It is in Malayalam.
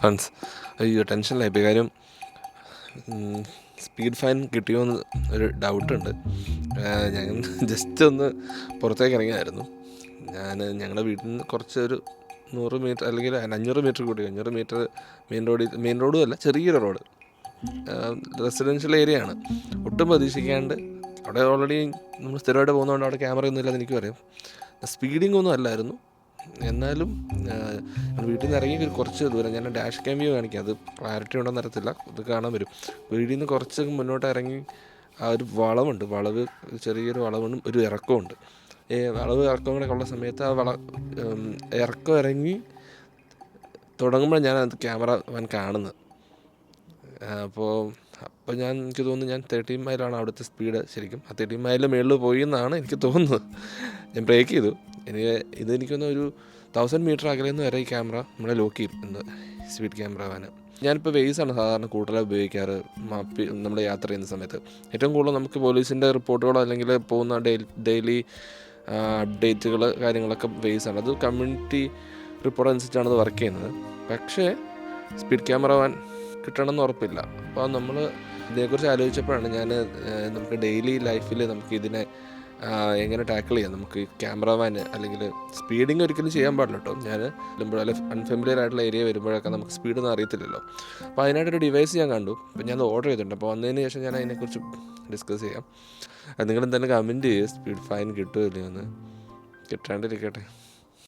ഫണ്ട്സ്. അയ്യോ ടെൻഷനിലായിപ്പോയി. കാര്യം സ്പീഡ് ഫൈൻ കിട്ടിയോന്ന് ഒരു ഡൗട്ടുണ്ട്. ഞാൻ ജസ്റ്റ് ഒന്ന് പുറത്തേക്ക് ഇറങ്ങിയായിരുന്നു. ഞങ്ങളുടെ വീട്ടിൽ നിന്ന് കുറച്ചൊരു 100 മീറ്റർ അല്ലെങ്കിൽ 500 മീറ്റർ കൂടി, 500 മീറ്റർ മെയിൻ റോഡും അല്ല, ചെറിയൊരു റോഡ്, റെസിഡൻഷ്യൽ ഏരിയ ആണ്. ഒട്ടും പ്രതീക്ഷിക്കാണ്ട് അവിടെ ഓൾറെഡി നമ്മൾ സ്ഥിരമായിട്ട് പോകുന്നതുകൊണ്ട് അവിടെ ക്യാമറയൊന്നും ഇല്ലെന്ന് എനിക്കും അറിയാം. സ്പീഡിംഗ് ഒന്നും അല്ലായിരുന്നു. എന്നാലും വീട്ടിൽ നിന്ന് ഇറങ്ങി കുറച്ച് ദൂരം, ഞാൻ ഡാഷ് ക്യാം വ്യൂ കാണിക്കാം, അത് ക്ലാരിറ്റി ഉണ്ടോയെന്ന് അറിയത്തില്ല, ഇത് കാണാൻ വരും. വീട്ടിൽ നിന്ന് കുറച്ച് മുന്നോട്ട് ഇറങ്ങി ആ ഒരു വളവ് ചെറിയൊരു വളവും ഒരു ഇറക്കമുണ്ട്. വളവ് ഇറക്കം കൂടെ ഉള്ള സമയത്ത് ആ ഇറക്കം ഇറങ്ങി തുടങ്ങുമ്പോൾ ഞാൻ അത് ക്യാമറ കാണുന്നത്. അപ്പോൾ എനിക്ക് തോന്നുന്നു ഞാൻ 30 മൈലാണ് അവിടുത്തെ സ്പീഡ്. ശരിക്കും ആ 30 മൈലിൽ മുകളിൽ പോയി എന്നാണ് എനിക്ക് തോന്നുന്നത്. ഞാൻ ബ്രേക്ക് ചെയ്തു. ഇതെനിക്കൊന്ന് ഒരു 1000 മീറ്റർ അകലെ നിന്ന് വരെ ഈ ക്യാമറ നമ്മളെ ലോക്ക് ചെയ്യും, സ്പീഡ് ക്യാമറ വാന്. ഞാനിപ്പോൾ വേസാണ് സാധാരണ കൂടുതലായി ഉപയോഗിക്കാറ് നമ്മൾ യാത്ര ചെയ്യുന്ന സമയത്ത്. ഏറ്റവും കൂടുതൽ നമുക്ക് പോലീസിൻ്റെ റിപ്പോർട്ടുകളോ അല്ലെങ്കിൽ പോകുന്ന ഡെയിലി അപ്ഡേറ്റുകൾ കാര്യങ്ങളൊക്കെ വേസാണ്. അത് കമ്മ്യൂണിറ്റി റിപ്പോർട്ട് അനുസരിച്ചാണ് അത് വർക്ക് ചെയ്യുന്നത്. പക്ഷേ സ്പീഡ് ക്യാമറ വാൻ കിട്ടണമെന്ന് ഉറപ്പില്ല. അപ്പോൾ നമ്മൾ ഇതിനെക്കുറിച്ച് ആലോചിച്ചപ്പോഴാണ് നമുക്ക് ഡെയിലി ലൈഫിൽ നമുക്ക് ഇതിനെ എങ്ങനെ ടാക്കിൾ ചെയ്യാം. നമുക്ക് ക്യാമറ വാൻ അല്ലെങ്കിൽ സ്പീഡിങ് ഒരിക്കലും ചെയ്യാൻ പാടില്ല കേട്ടോ. അല്ലെങ്കിൽ അൺഫെമിലിയർ ആയിട്ടുള്ള ഏരിയ വരുമ്പോഴൊക്കെ നമുക്ക് സ്പീഡൊന്നും അറിയത്തില്ലല്ലോ. അപ്പോൾ അതിനായിട്ടൊരു ഡിവൈസ് ഞാൻ കണ്ടു. അപ്പോൾ ഞാൻ ഓർഡർ ചെയ്തിട്ടുണ്ട്. അപ്പോൾ വന്നതിന് ശേഷം ഞാൻ അതിനെക്കുറിച്ച് ഡിസ്കസ് ചെയ്യാം. അത് നിങ്ങൾ എന്തായാലും കമൻറ്റ് ചെയ്യുക, സ്പീഡ് ഫൈൻ കിട്ടുമോ ഇല്ലയോ എന്ന്. കിട്ടാണ്ടിരിക്കട്ടെ.